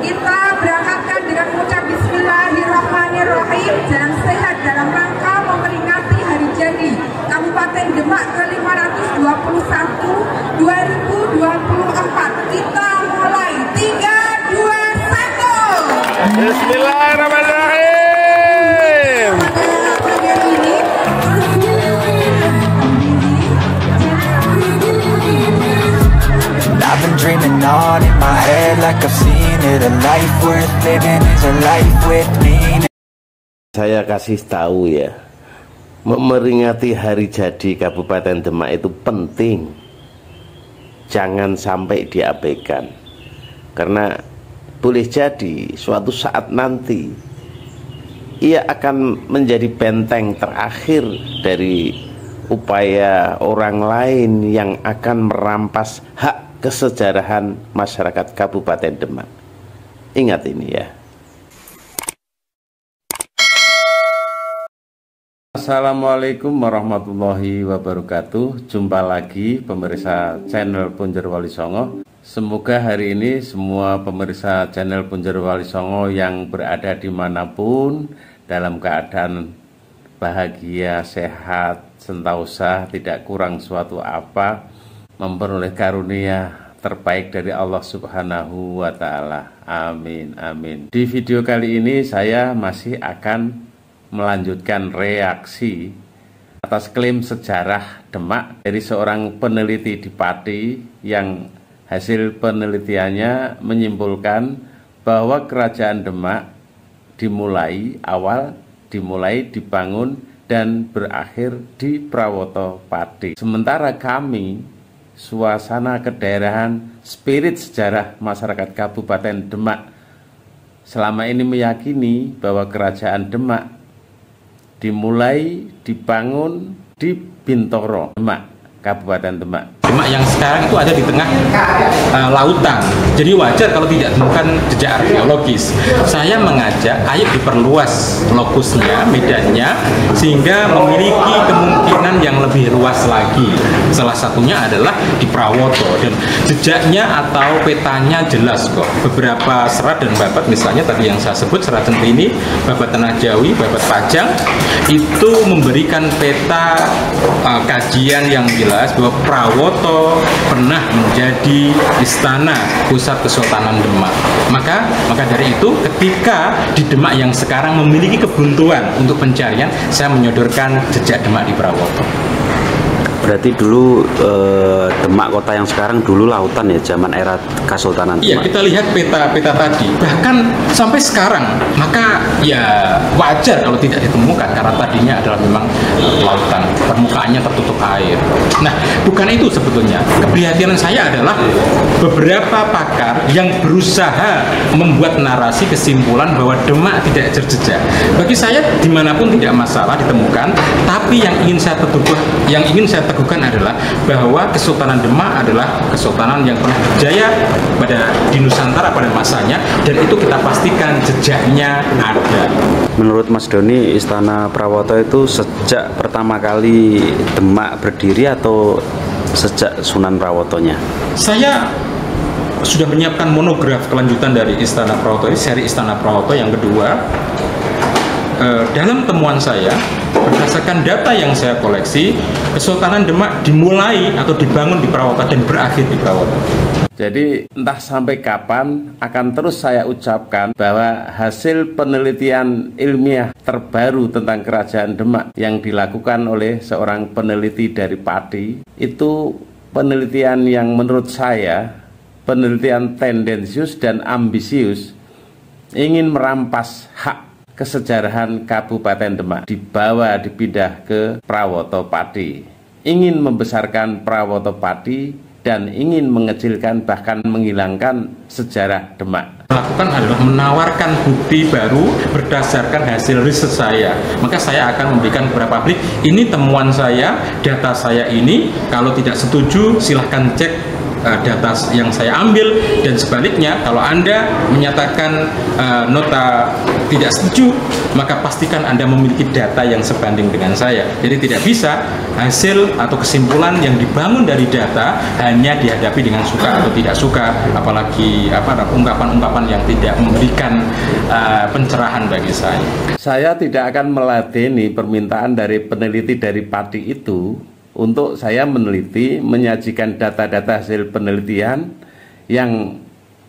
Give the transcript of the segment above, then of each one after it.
Kita berangkatkan dengan mengucap Bismillahirrahmanirrahim. Jalan sehat dalam rangka memperingati Hari Jadi Kabupaten Demak ke-521 2024. Kita mulai 3, 2, 1. Bismillahirrahmanirrahim. I've been dreaming on in my head like I've seen it. A life worth living is a life with meaning. Saya kasih tahu ya, memperingati Hari Jadi Kabupaten Demak itu penting. Jangan sampai diabaikan. Karena boleh jadi suatu saat nanti ia akan menjadi benteng terakhir dari upaya orang lain yang akan merampas hak kesejarahan masyarakat Kabupaten Demak. Ingat ini ya. Assalamualaikum warahmatullahi wabarakatuh. Jumpa lagi pemirsa channel Punjer Wali Songo. Semoga hari ini semua pemirsa channel Punjer Wali Songo yang berada dimanapun dalam keadaan bahagia, sehat, sentosa, tidak kurang suatu apa, memperoleh karunia terbaik dari Allah Subhanahu wa Ta'ala. Amin, amin. Di video kali ini saya masih akan melanjutkan reaksi atas klaim sejarah Demak dari seorang peneliti di Pati yang hasil penelitiannya menyimpulkan bahwa kerajaan Demak dimulai dibangun dan berakhir di Prawoto Pati. Sementara kami, suasana kedaerahan, spirit sejarah masyarakat Kabupaten Demak selama ini meyakini bahwa kerajaan Demak dimulai dibangun di Bintoro, Demak, Kabupaten Demak. Demak yang sekarang itu ada di tengah lautan, jadi wajar kalau tidak ditemukan jejak arkeologis. Saya mengajak, ayo diperluas lokusnya, medannya, sehingga memiliki kemungkinan yang lebih luas lagi. Salah satunya adalah di Prawoto, dan jejaknya atau petanya jelas kok. Beberapa serat dan babat, misalnya tadi yang saya sebut serat Centini, babat Tanah Jawi, babat Pajang, itu memberikan peta kajian yang jelas bahwa Prawoto pernah menjadi istana pusat Kesultanan Demak. Maka dari itu, ketika di Demak yang sekarang memiliki kebuntuan untuk pencarian, saya menyodorkan jejak Demak di Prawoto. Berarti dulu Demak kota yang sekarang dulu lautan ya, zaman era Kesultanan Demak. Iya, kita lihat peta tadi, bahkan sampai sekarang, maka ya wajar kalau tidak ditemukan karena tadinya adalah memang lautan, permukaannya tertutup air. Nah, bukan itu sebetulnya. Keprihatinan saya adalah beberapa pakar yang berusaha membuat narasi kesimpulan bahwa Demak tidak terjejak. Bagi saya dimanapun tidak masalah ditemukan, tapi yang ingin saya teguhkan adalah bahwa Kesultanan Demak adalah kesultanan yang pernah berjaya di Nusantara pada masanya, dan itu kita pastikan jejaknya ada. Menurut Mas Doni, Istana Prawoto itu sejak pertama kali Demak berdiri atau sejak Sunan Prawotonya? Saya sudah menyiapkan monograf kelanjutan dari Istana Prawoto, ini seri Istana Prawoto yang kedua. Dalam temuan saya, berdasarkan data yang saya koleksi, Kesultanan Demak dimulai atau dibangun di Prawoto dan berakhir di Prawoto. Jadi entah sampai kapan akan terus saya ucapkan bahwa hasil penelitian ilmiah terbaru tentang kerajaan Demak yang dilakukan oleh seorang peneliti dari Pati, itu penelitian yang menurut saya penelitian tendensius dan ambisius, ingin merampas hak kesejarahan Kabupaten Demak, dipindah ke Prawoto Pati, ingin membesarkan Prawoto Pati dan ingin mengecilkan bahkan menghilangkan sejarah Demak. Lakukan adalah menawarkan bukti baru berdasarkan hasil riset saya. Maka saya akan memberikan kepada publik, ini temuan saya, data saya ini, kalau tidak setuju silahkan cek data yang saya ambil, dan sebaliknya kalau Anda menyatakan nota tidak setuju, maka pastikan Anda memiliki data yang sebanding dengan saya. Jadi tidak bisa hasil atau kesimpulan yang dibangun dari data hanya dihadapi dengan suka atau tidak suka, apalagi ungkapan-ungkapan yang tidak memberikan pencerahan bagi saya. Saya tidak akan meladeni permintaan dari peneliti dari PADI itu untuk saya meneliti, menyajikan data-data hasil penelitian yang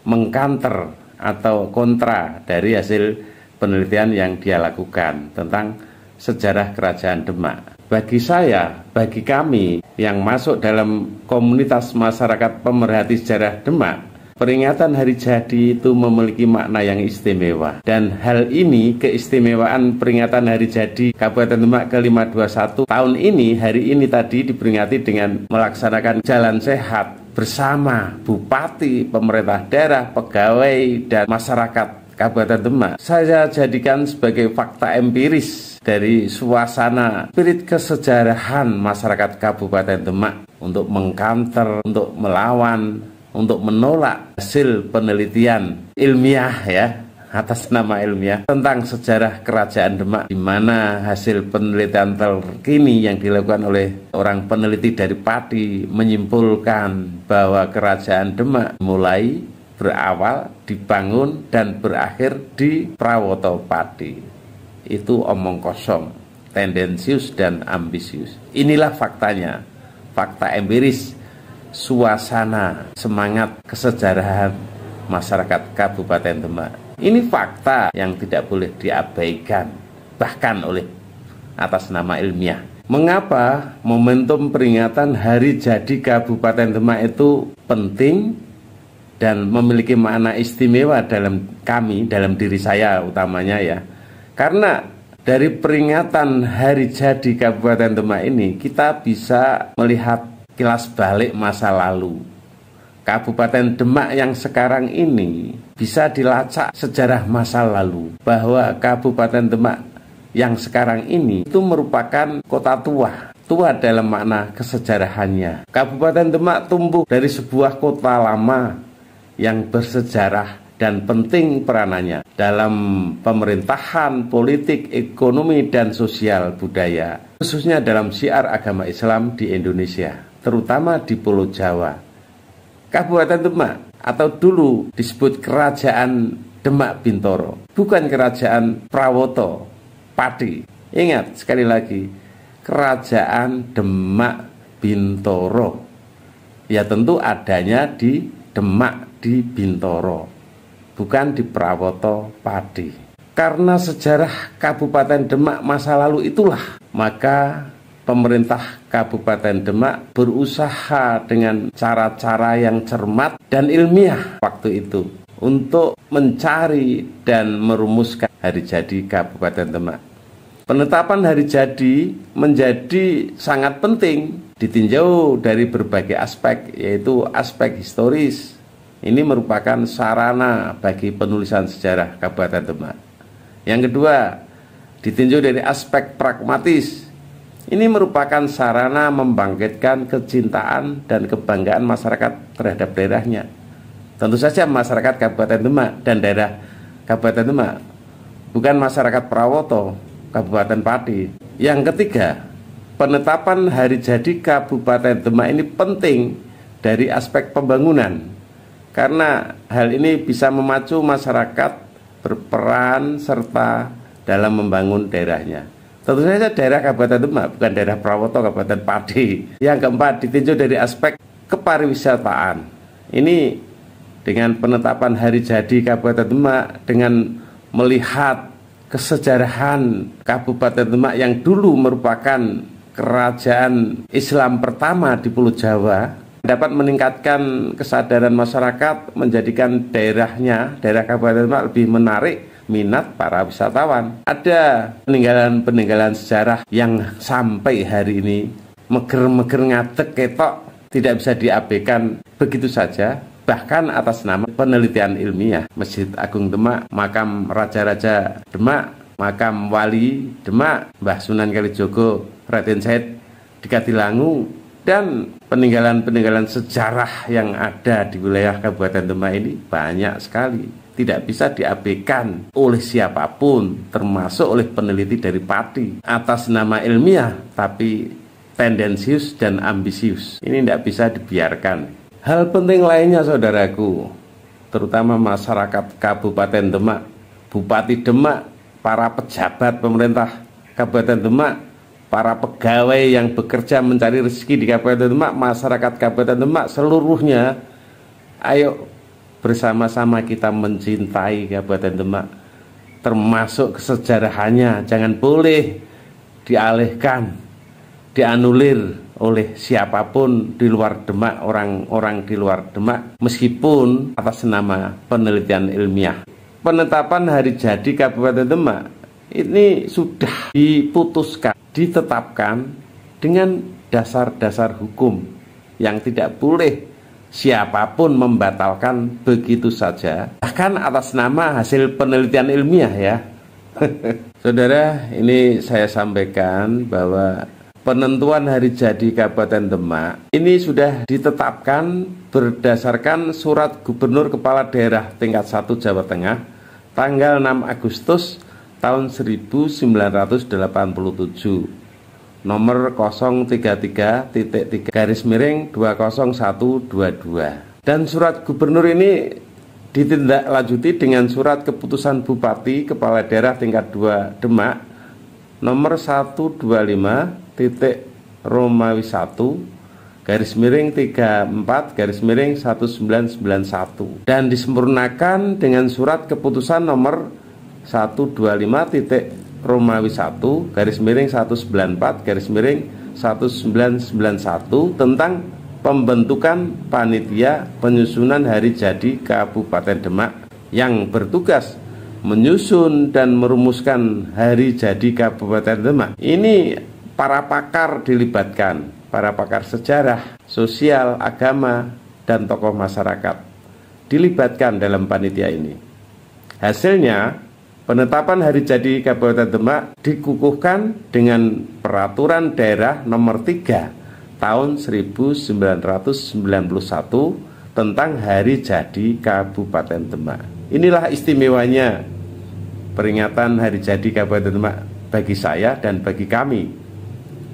mengkanter atau kontra dari hasil penelitian yang dia lakukan tentang sejarah Kerajaan Demak. Bagi saya, bagi kami yang masuk dalam komunitas masyarakat pemerhati sejarah Demak, peringatan hari jadi itu memiliki makna yang istimewa. Dan hal ini, keistimewaan peringatan hari jadi Kabupaten Demak ke-521 tahun ini, hari ini tadi diperingati dengan melaksanakan jalan sehat bersama Bupati, pemerintah daerah, pegawai, dan masyarakat Kabupaten Demak. Saya jadikan sebagai fakta empiris dari suasana spirit kesejarahan masyarakat Kabupaten Demak untuk mengkanter, untuk melawan, untuk menolak hasil penelitian ilmiah ya, atas nama ilmiah tentang sejarah Kerajaan Demak, di mana hasil penelitian terkini yang dilakukan oleh orang peneliti dari PADI menyimpulkan bahwa Kerajaan Demak mulai berawal, dibangun, dan berakhir di Prawoto Pati. Itu omong kosong, tendensius dan ambisius. Inilah faktanya, fakta empiris, suasana, semangat kesejarahan masyarakat Kabupaten Demak. Ini fakta yang tidak boleh diabaikan, bahkan oleh atas nama ilmiah. Mengapa momentum peringatan hari jadi Kabupaten Demak itu penting dan memiliki makna istimewa dalam kami, dalam diri saya utamanya ya. Karena dari peringatan hari jadi Kabupaten Demak ini kita bisa melihat kilas balik masa lalu. Kabupaten Demak yang sekarang ini bisa dilacak sejarah masa lalu, bahwa Kabupaten Demak yang sekarang ini itu merupakan kota tua. Tua dalam makna kesejarahannya. Kabupaten Demak tumbuh dari sebuah kota lama yang bersejarah dan penting peranannya dalam pemerintahan, politik, ekonomi, dan sosial budaya, khususnya dalam syiar agama Islam di Indonesia, terutama di Pulau Jawa. Kabupaten Demak atau dulu disebut Kerajaan Demak Bintoro, bukan Kerajaan Prawoto Pati. Ingat sekali lagi, Kerajaan Demak Bintoro. Ya tentu adanya di Demak, di Bintoro, bukan di Prawoto Pati. Karena sejarah Kabupaten Demak masa lalu itulah, maka pemerintah Kabupaten Demak berusaha dengan cara-cara yang cermat dan ilmiah waktu itu untuk mencari dan merumuskan hari jadi Kabupaten Demak. Penetapan hari jadi menjadi sangat penting ditinjau dari berbagai aspek, yaitu aspek historis. Ini merupakan sarana bagi penulisan sejarah Kabupaten Demak. Yang kedua, ditinjau dari aspek pragmatis. Ini merupakan sarana membangkitkan kecintaan dan kebanggaan masyarakat terhadap daerahnya. Tentu saja masyarakat Kabupaten Demak dan daerah Kabupaten Demak, bukan masyarakat Prawoto, Kabupaten Pati. Yang ketiga, penetapan hari jadi Kabupaten Demak ini penting dari aspek pembangunan. Karena hal ini bisa memacu masyarakat berperan serta dalam membangun daerahnya. Tentu saja daerah Kabupaten Demak, bukan daerah Prawoto, Kabupaten Pati. Yang keempat, ditinjau dari aspek kepariwisataan. Ini dengan penetapan hari jadi Kabupaten Demak, dengan melihat kesejarahan Kabupaten Demak yang dulu merupakan kerajaan Islam pertama di Pulau Jawa, dapat meningkatkan kesadaran masyarakat, menjadikan daerahnya, daerah Kabupaten Demak lebih menarik minat para wisatawan. Ada peninggalan-peninggalan sejarah yang sampai hari ini meger-meger ngadeg ketok, tidak bisa diabaikan begitu saja, bahkan atas nama penelitian ilmiah. Masjid Agung Demak, makam Raja-Raja Demak, makam Wali Demak, Mbah Sunan Kalijogo, Raden Said di Katilangu, Dan peninggalan-peninggalan sejarah yang ada di wilayah Kabupaten Demak ini banyak sekali, tidak bisa diabaikan oleh siapapun, termasuk oleh peneliti dari Pati, atas nama ilmiah tapi tendensius dan ambisius. Ini tidak bisa dibiarkan. Hal penting lainnya, saudaraku, terutama masyarakat Kabupaten Demak, Bupati Demak, para pejabat pemerintah Kabupaten Demak, para pegawai yang bekerja mencari rezeki di Kabupaten Demak, masyarakat Kabupaten Demak seluruhnya, ayo bersama-sama kita mencintai Kabupaten Demak, termasuk kesejarahannya. Jangan boleh dialihkan, dianulir oleh siapapun di luar Demak, orang-orang di luar Demak, meskipun atas nama penelitian ilmiah. Penetapan hari jadi Kabupaten Demak ini sudah diputuskan, ditetapkan dengan dasar-dasar hukum yang tidak boleh siapapun membatalkan begitu saja, bahkan atas nama hasil penelitian ilmiah ya. Saudara, ini saya sampaikan bahwa penentuan hari jadi Kabupaten Demak ini sudah ditetapkan berdasarkan surat Gubernur Kepala Daerah tingkat 1 Jawa Tengah tanggal 6 Agustus tahun 1987 nomor 033.3/20122. Dan surat gubernur ini ditindaklanjuti dengan surat keputusan Bupati Kepala Daerah tingkat 2 Demak nomor 125.Romawi 1/34/1991 dan disempurnakan dengan surat keputusan nomor 125.Romawi 1/194/1991 tentang pembentukan panitia penyusunan hari jadi Kabupaten Demak yang bertugas menyusun dan merumuskan hari jadi Kabupaten Demak. Ini para pakar dilibatkan, para pakar sejarah, sosial, agama, dan tokoh masyarakat dilibatkan dalam panitia ini. Hasilnya, penetapan hari jadi Kabupaten Demak dikukuhkan dengan Peraturan Daerah Nomor 3 Tahun 1991 tentang hari jadi Kabupaten Demak. Inilah istimewanya peringatan hari jadi Kabupaten Demak bagi saya dan bagi kami,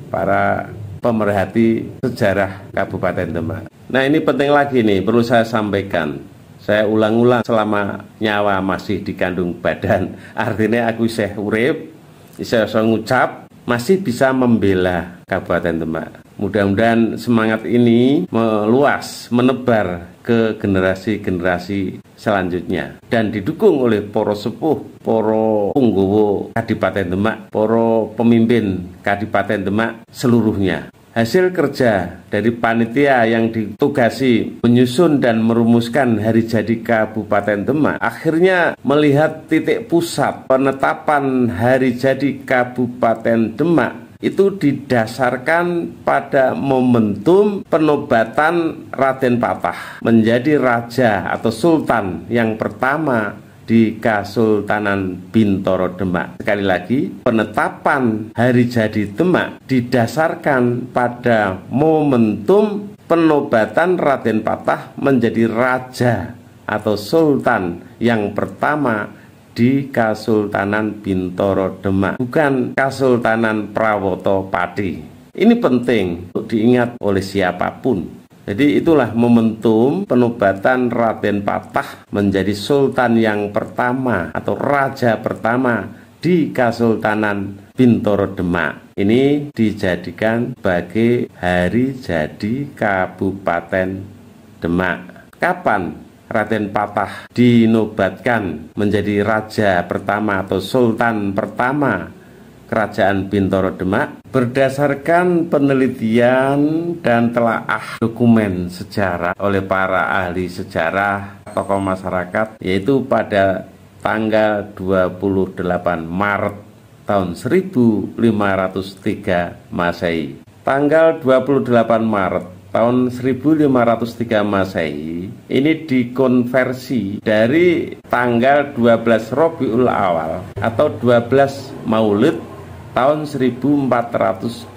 para pemerhati sejarah Kabupaten Demak. Nah, ini penting lagi nih, perlu saya sampaikan. Saya ulang-ulang selama nyawa masih dikandung badan. Artinya aku isih urip, isih ngucap, masih bisa membela Kabupaten Demak. Mudah-mudahan semangat ini meluas, menebar ke generasi-generasi selanjutnya dan didukung oleh para sepuh, para punggawa Kadipaten Demak, para pemimpin Kadipaten Demak seluruhnya. Hasil kerja dari panitia yang ditugasi menyusun dan merumuskan hari jadi Kabupaten Demak akhirnya melihat titik pusat penetapan hari jadi Kabupaten Demak itu didasarkan pada momentum penobatan Raden Patah menjadi raja atau sultan yang pertama di Kasultanan Bintoro Demak. Sekali lagi, penetapan hari jadi Demak didasarkan pada momentum penobatan Raden Patah menjadi raja atau sultan yang pertama di Kasultanan Bintoro Demak, bukan Kasultanan Prawoto Pati. Ini penting untuk diingat oleh siapapun. Jadi itulah momentum penobatan Raden Patah menjadi sultan yang pertama atau raja pertama di Kasultanan Bintoro Demak. Ini dijadikan sebagai hari jadi Kabupaten Demak. Kapan Raden Patah dinobatkan menjadi raja pertama atau sultan pertama Kerajaan Bintoro Demak? Berdasarkan penelitian dan telaah dokumen sejarah oleh para ahli sejarah, tokoh masyarakat, yaitu pada tanggal 28 Maret tahun 1503 Masehi. Tanggal 28 Maret tahun 1503 Masehi ini dikonversi dari tanggal 12 Rabiul Awal atau 12 Maulid tahun 1425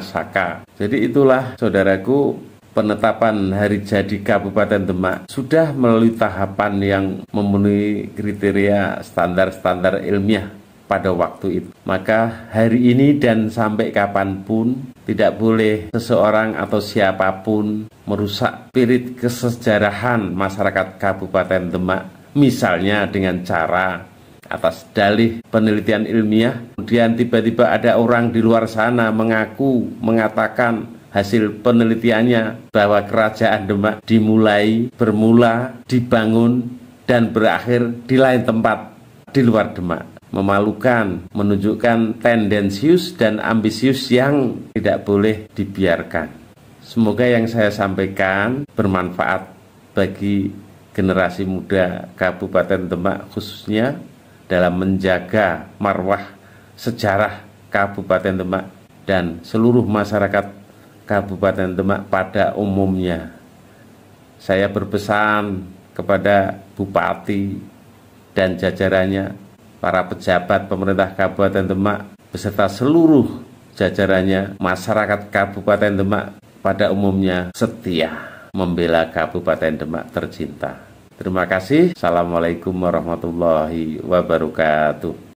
Saka. Jadi itulah saudaraku, penetapan hari jadi Kabupaten Demak sudah melalui tahapan yang memenuhi kriteria standar-standar ilmiah pada waktu itu. Maka hari ini dan sampai kapanpun tidak boleh seseorang atau siapapun merusak spirit kesejarahan masyarakat Kabupaten Demak, misalnya dengan cara atas dalih penelitian ilmiah, kemudian tiba-tiba ada orang di luar sana mengatakan hasil penelitiannya bahwa Kerajaan Demak bermula, dibangun, dan berakhir di lain tempat di luar Demak. Memalukan, menunjukkan tendensius dan ambisius yang tidak boleh dibiarkan. Semoga yang saya sampaikan bermanfaat bagi generasi muda Kabupaten Demak, khususnya dalam menjaga marwah sejarah Kabupaten Demak dan seluruh masyarakat Kabupaten Demak pada umumnya. Saya berpesan kepada Bupati dan jajarannya, para pejabat pemerintah Kabupaten Demak beserta seluruh jajarannya, masyarakat Kabupaten Demak pada umumnya setia membela Kabupaten Demak tercinta. Terima kasih. Assalamualaikum warahmatullahi wabarakatuh.